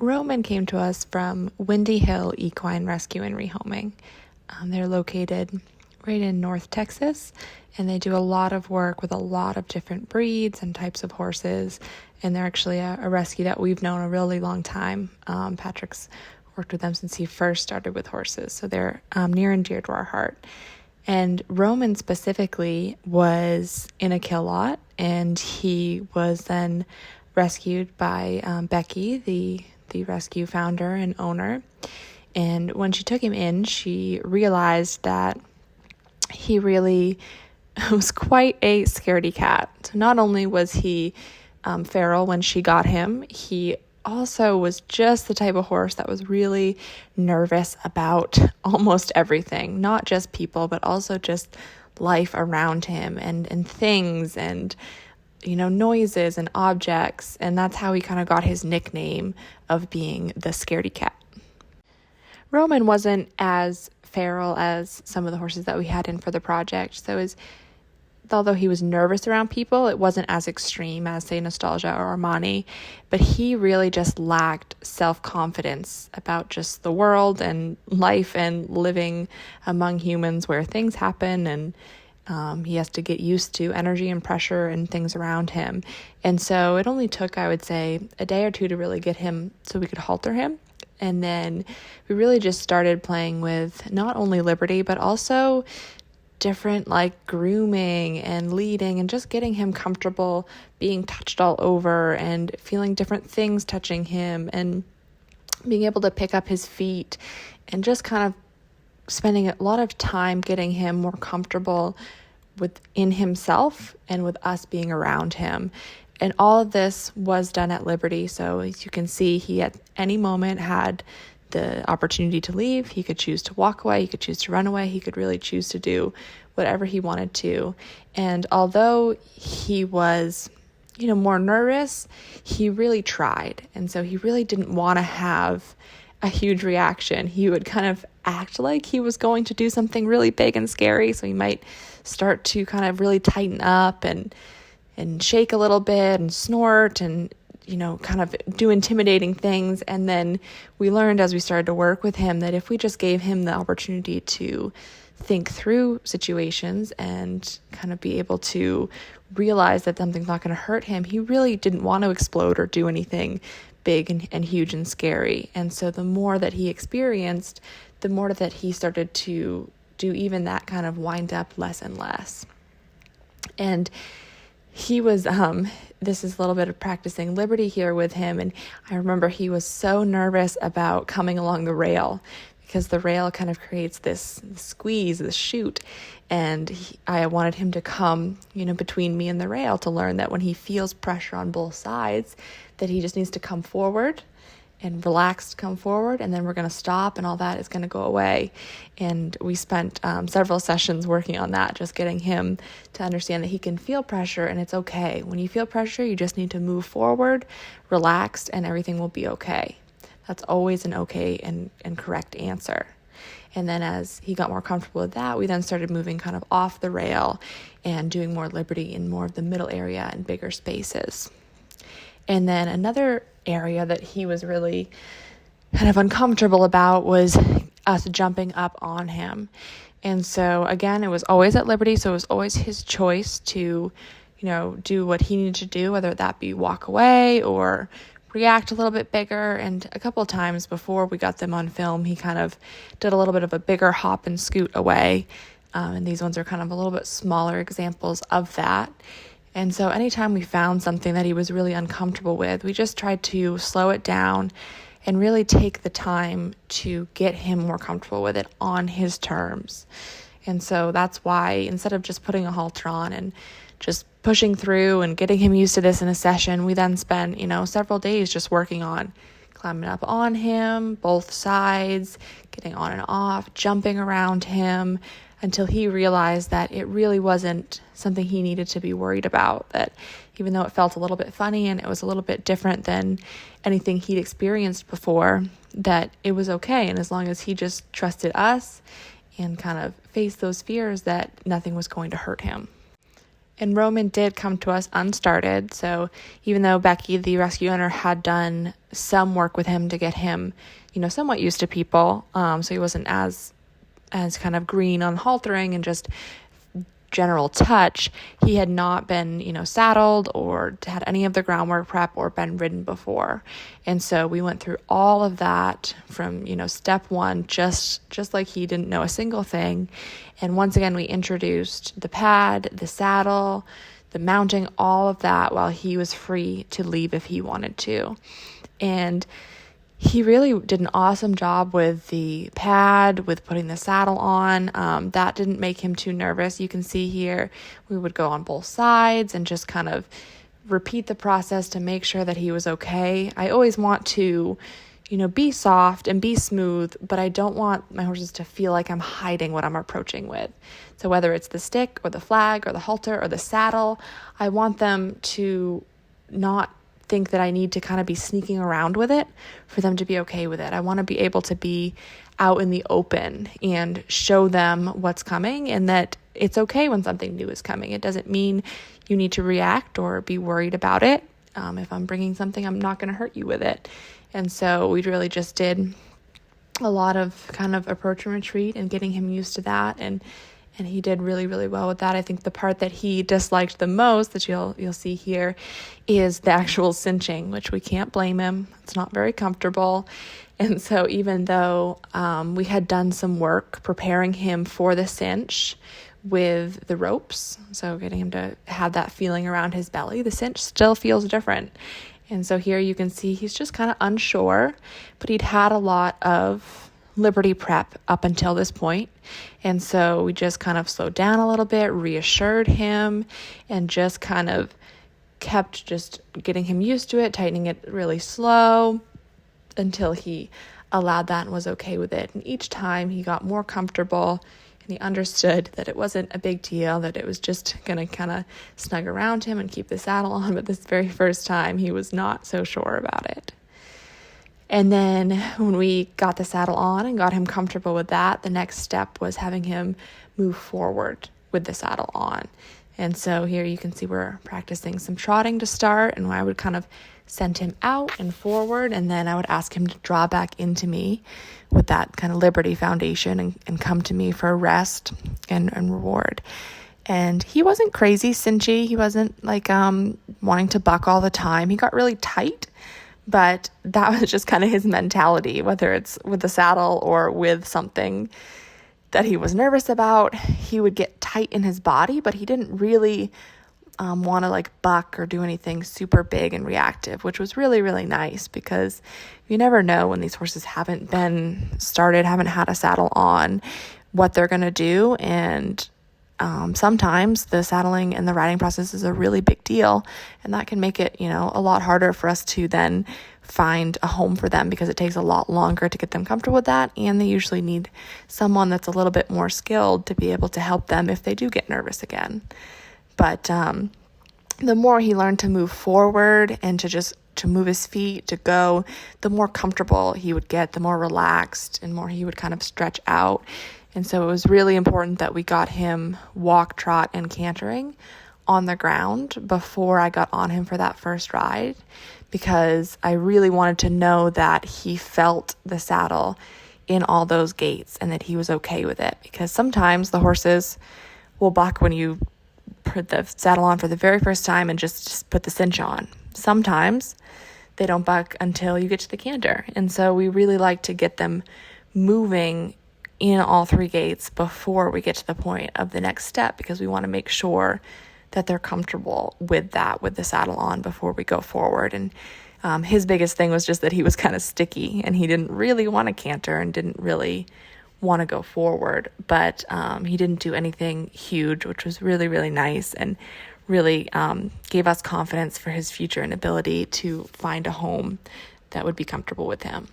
Roman came to us from Windy Hill Equine Rescue and Rehoming. They're located right in North Texas, and they do a lot of work with a lot of different breeds and types of horses, and they're actually a rescue that we've known a really long time. Patrick's worked with them since he first started with horses, so they're near and dear to our heart. And Roman specifically was in a kill lot, and he was then rescued by Becky, the rescue founder and owner. And when she took him in, she realized that he really was quite a scaredy cat. So not only was he feral when she got him, he also was just the type of horse that was really nervous about almost everything, not just people, but also just life around him and things and, noises and objects. And that's how he kind of got his nickname of being the scaredy cat. Roman wasn't as feral as some of the horses that we had in for the project. So although he was nervous around people, it wasn't as extreme as, say, Nostalgia or Armani, but he really just lacked self-confidence about just the world and life and living among humans where things happen, and he has to get used to energy and pressure and things around him. And so it only took, I would say, a day or two to really get him so we could halter him. And then we really just started playing with not only Liberty, but also different grooming and leading and just getting him comfortable being touched all over and feeling different things touching him and being able to pick up his feet and just kind of spending a lot of time getting him more comfortable within himself and with us being around him. And all of this was done at Liberty. So as you can see, he at any moment had the opportunity to leave. He could choose to walk away. He could choose to run away. He could really choose to do whatever he wanted to. And although he was, more nervous, he really tried. And so he really didn't want to have a huge reaction. He would kind of act like he was going to do something really big and scary. So he might start to kind of really tighten up and shake a little bit and snort and kind of do intimidating things. And then we learned as we started to work with him that if we just gave him the opportunity to think through situations and kind of be able to realize that something's not going to hurt him, he really didn't want to explode or do anything big and huge and scary. And so the more that he experienced, the more that he started to do even that kind of wind up less and less. And he was, this is a little bit of practicing Liberty here with him. And I remember he was so nervous about coming along the rail because the rail kind of creates this squeeze, this chute. And I wanted him to come, between me and the rail to learn that when he feels pressure on both sides, that he just needs to come forward and relaxed, come forward, and then we're going to stop and all that is going to go away. And we spent several sessions working on that, just getting him to understand that he can feel pressure and it's okay. When you feel pressure, you just need to move forward, relaxed, and everything will be okay. That's always an okay and correct answer. And then as he got more comfortable with that, we then started moving kind of off the rail and doing more Liberty in more of the middle area and bigger spaces. And then another area that he was really kind of uncomfortable about was us jumping up on him. And so again, it was always at Liberty, so it was always his choice to, do what he needed to do, whether that be walk away or react a little bit bigger. And a couple of times before we got them on film, he kind of did a little bit of a bigger hop and scoot away. And these ones are kind of a little bit smaller examples of that. And so anytime we found something that he was really uncomfortable with, we just tried to slow it down and really take the time to get him more comfortable with it on his terms. And so that's why instead of just putting a halter on and just pushing through and getting him used to this in a session, we then spent, several days just working on climbing up on him, both sides, getting on and off, jumping around him, until he realized that it really wasn't something he needed to be worried about, that even though it felt a little bit funny and it was a little bit different than anything he'd experienced before, that it was okay. And as long as he just trusted us and kind of faced those fears, that nothing was going to hurt him. And Roman did come to us unstarted. So even though Becky, the rescue owner, had done some work with him to get him, somewhat used to people, so he wasn't as kind of green on haltering and just general touch, he had not been, saddled or had any of the groundwork prep or been ridden before. And so we went through all of that from, step one, just like he didn't know a single thing. And once again, we introduced the pad, the saddle, the mounting, all of that while he was free to leave if he wanted to. And he really did an awesome job with the pad, with putting the saddle on. That didn't make him too nervous. You can see here we would go on both sides and just kind of repeat the process to make sure that he was okay. I always want to, be soft and be smooth, but I don't want my horses to feel like I'm hiding what I'm approaching with. So whether it's the stick or the flag or the halter or the saddle, I want them to not think that I need to kind of be sneaking around with it for them to be okay with it. I want to be able to be out in the open and show them what's coming and that it's okay when something new is coming. It doesn't mean you need to react or be worried about it. If I'm bringing something, I'm not going to hurt you with it. And so we really just did a lot of kind of approach and retreat and getting him used to that. And he did really, really well with that. I think the part that he disliked the most that you'll see here is the actual cinching, which we can't blame him. It's not very comfortable. And so even though we had done some work preparing him for the cinch with the ropes, so getting him to have that feeling around his belly, the cinch still feels different. And so here you can see he's just kind of unsure, but he'd had a lot of Liberty prep up until this point. And so we just kind of slowed down a little bit, reassured him, and just kind of kept just getting him used to it, tightening it really slow until he allowed that and was okay with it. And each time he got more comfortable and he understood that it wasn't a big deal, that it was just going to kind of snug around him and keep the saddle on. But this very first time he was not so sure about it. And then when we got the saddle on and got him comfortable with that, the next step was having him move forward with the saddle on. And so here you can see we're practicing some trotting to start, and I would kind of send him out and forward, and then I would ask him to draw back into me with that kind of Liberty foundation and come to me for a rest and reward. And he wasn't crazy cinchy. He wasn't like wanting to buck all the time. He got really tight. But that was just kind of his mentality, whether it's with the saddle or with something that he was nervous about. He would get tight in his body, but he didn't really want to like buck or do anything super big and reactive, which was really, really nice because you never know when these horses haven't been started, haven't had a saddle on, what they're going to do. And sometimes the saddling and the riding process is a really big deal, and that can make it, a lot harder for us to then find a home for them because it takes a lot longer to get them comfortable with that, and they usually need someone that's a little bit more skilled to be able to help them if they do get nervous again. But the more he learned to move forward and to move his feet, to go, the more comfortable he would get, the more relaxed and more he would kind of stretch out. And so it was really important that we got him walk, trot, and cantering on the ground before I got on him for that first ride, because I really wanted to know that he felt the saddle in all those gaits and that he was okay with it. Because sometimes the horses will buck when you put the saddle on for the very first time and just put the cinch on. Sometimes they don't buck until you get to the canter. And so we really like to get them moving in all three gaits before we get to the point of the next step, because we want to make sure that they're comfortable with that, with the saddle on before we go forward. And his biggest thing was just that he was kind of sticky and he didn't really want to canter and didn't really want to go forward, but he didn't do anything huge, which was really, really nice and really gave us confidence for his future and ability to find a home that would be comfortable with him.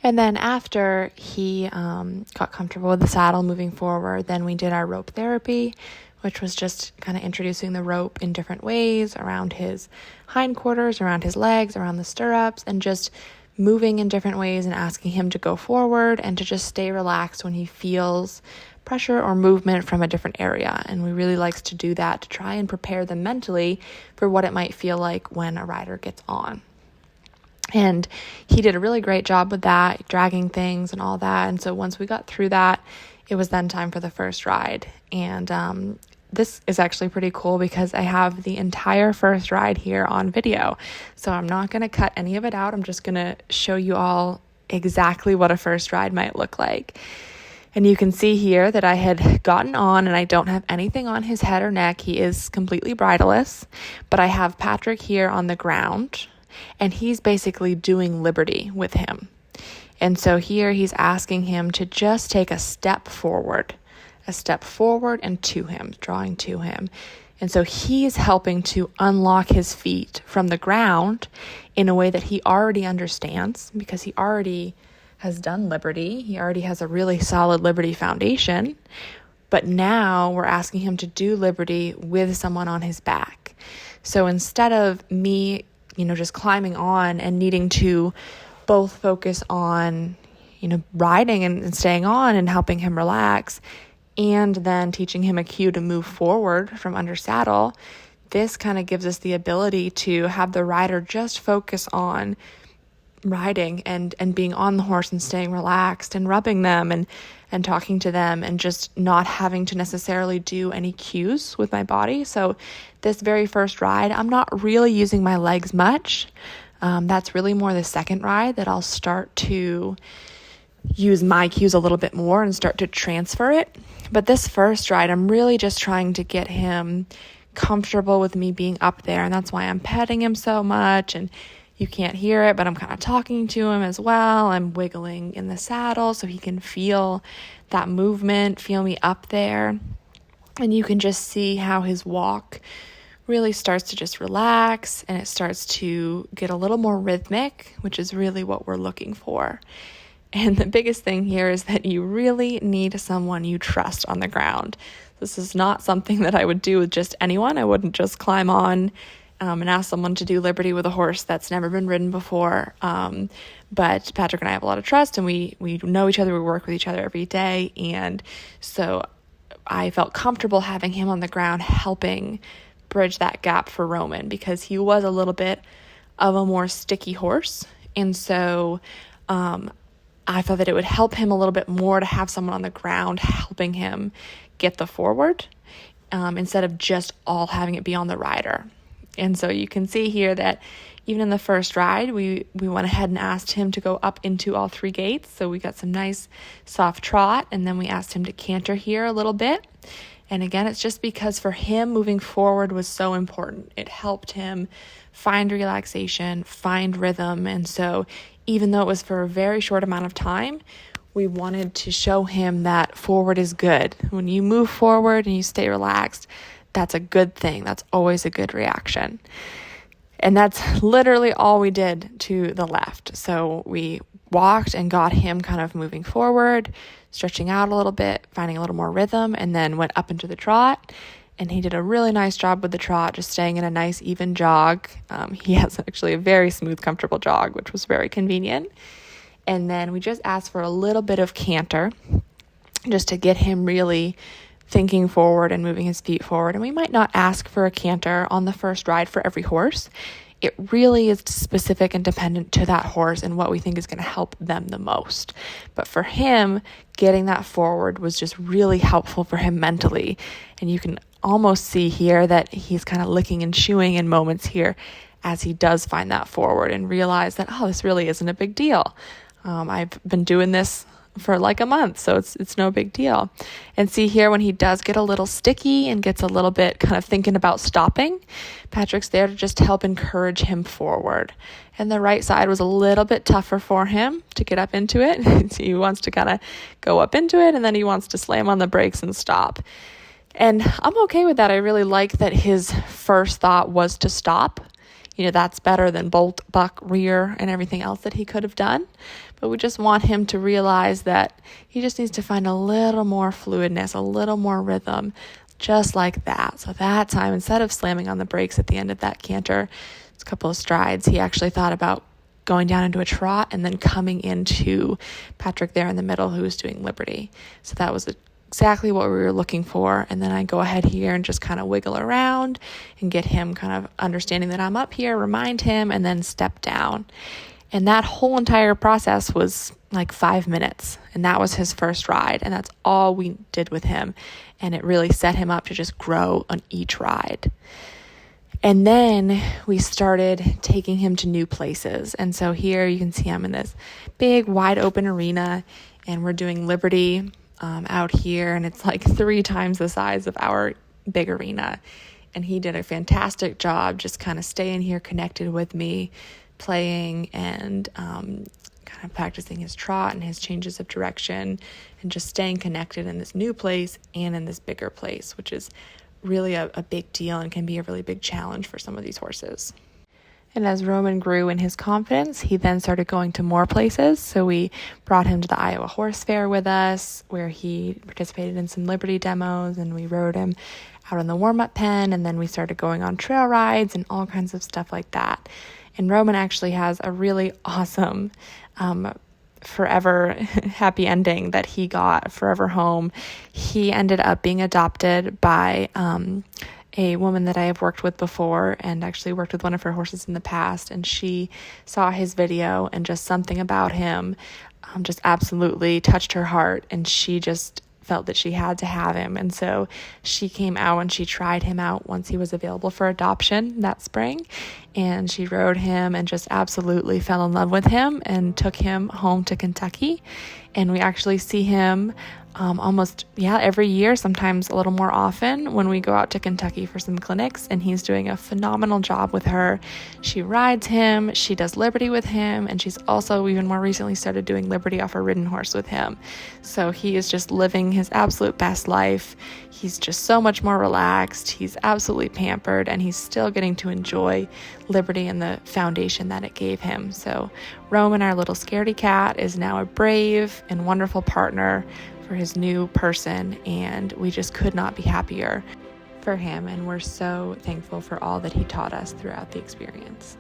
And then after he got comfortable with the saddle moving forward, then we did our rope therapy, which was just kind of introducing the rope in different ways around his hindquarters, around his legs, around the stirrups, and just moving in different ways and asking him to go forward and to just stay relaxed when he feels pressure or movement from a different area. And we really likes to do that to try and prepare them mentally for what it might feel like when a rider gets on. And he did a really great job with that, dragging things and all that. And so once we got through that, it was then time for the first ride. And this is actually pretty cool because I have the entire first ride here on video. So I'm not going to cut any of it out. I'm just going to show you all exactly what a first ride might look like. And you can see here that I had gotten on and I don't have anything on his head or neck. He is completely bridleless, but I have Patrick here on the ground and he's basically doing liberty with him. And so here he's asking him to just take a step forward and to him, drawing to him. And so he's helping to unlock his feet from the ground in a way that he already understands because he already has done liberty. He already has a really solid liberty foundation. But now we're asking him to do liberty with someone on his back. So instead of me, just climbing on and needing to both focus on, riding and staying on and helping him relax, and then teaching him a cue to move forward from under saddle, this kind of gives us the ability to have the rider just focus on riding and being on the horse and staying relaxed and rubbing them and talking to them and just not having to necessarily do any cues with my body. So this very first ride, I'm not really using my legs much. That's really more the second ride that I'll start to use my cues a little bit more and start to transfer it. But this first ride, I'm really just trying to get him comfortable with me being up there. And that's why I'm petting him so much. And you can't hear it, but I'm kind of talking to him as well. I'm wiggling in the saddle so he can feel that movement, feel me up there. And you can just see how his walk really starts to just relax and it starts to get a little more rhythmic, which is really what we're looking for. And the biggest thing here is that you really need someone you trust on the ground. This is not something that I would do with just anyone. I wouldn't just climb on and ask someone to do liberty with a horse that's never been ridden before. But Patrick and I have a lot of trust and we know each other. We work with each other every day. And so I felt comfortable having him on the ground helping bridge that gap for Roman because he was a little bit of a more sticky horse. And so I thought that it would help him a little bit more to have someone on the ground helping him get the forward instead of just all having it be on the rider. And so you can see here that even in the first ride, we went ahead and asked him to go up into all three gaits. So we got some nice soft trot, and then we asked him to canter here a little bit. And again, it's just because for him, moving forward was so important. It helped him find relaxation, find rhythm. And so even though it was for a very short amount of time, we wanted to show him that forward is good. When you move forward and you stay relaxed, that's a good thing. That's always a good reaction. And that's literally all we did to the left. So we walked and got him kind of moving forward, stretching out a little bit, finding a little more rhythm, and then went up into the trot. And he did a really nice job with the trot, just staying in a nice even jog. He has actually a very smooth, comfortable jog, which was very convenient. And then we just asked for a little bit of canter just to get him really thinking forward and moving his feet forward. And we might not ask for a canter on the first ride for every horse. It really is specific and dependent to that horse and what we think is going to help them the most. But for him, getting that forward was just really helpful for him mentally. And you can almost see here that he's kind of licking and chewing in moments here as he does find that forward and realize that, oh, this really isn't a big deal. I've been doing this for like a month, so it's no big deal. And see here when he does get a little sticky and gets a little bit kind of thinking about stopping, Patrick's there to just help encourage him forward. And the right side was a little bit tougher for him to get up into it. He wants to kind of go up into it and then he wants to slam on the brakes and stop. And I'm okay with that. I really like that his first thought was to stop. That's better than bolt, buck, rear, and everything else that he could have done. But we just want him to realize that he just needs to find a little more fluidness, a little more rhythm, just like that. So that time, instead of slamming on the brakes at the end of that canter, it's a couple of strides, he actually thought about going down into a trot and then coming into Patrick there in the middle who was doing Liberty. So that was exactly what we were looking for. And then I go ahead here and just kind of wiggle around and get him kind of understanding that I'm up here, remind him, and then step down. And that whole entire process was like 5 minutes. And that was his first ride. And that's all we did with him. And it really set him up to just grow on each ride. And then we started taking him to new places. And so here you can see him in this big, wide open arena. And we're doing Liberty out here. And it's like 3 times the size of our big arena. And he did a fantastic job just kind of staying here connected with me, playing and kind of practicing his trot and his changes of direction and just staying connected in this new place and in this bigger place, which is really a big deal and can be a really big challenge for some of these horses. And as Roman grew in his confidence, he then started going to more places. So we brought him to the Iowa Horse Fair with us, where he participated in some Liberty demos, and we rode him out in the warm-up pen, and then we started going on trail rides and all kinds of stuff like that. And Roman actually has a really awesome forever happy ending that he got, forever home. He ended up being adopted by a woman that I have worked with before, and actually worked with one of her horses in the past, and she saw his video and just something about him just absolutely touched her heart, and she just felt that she had to have him. And so she came out and she tried him out once he was available for adoption that spring, and she rode him and just absolutely fell in love with him and took him home to Kentucky. And we actually see him almost every year, sometimes a little more often, when we go out to Kentucky for some clinics, and he's doing a phenomenal job with her. She rides him, she does Liberty with him, and she's also even more recently started doing Liberty off a ridden horse with him. So he is just living his absolute best life. He's just so much more relaxed. He's absolutely pampered, and he's still getting to enjoy Liberty and the foundation that it gave him. So Roman, our little scaredy cat, is now a brave and wonderful partner for his new person, and we just could not be happier for him, and we're so thankful for all that he taught us throughout the experience.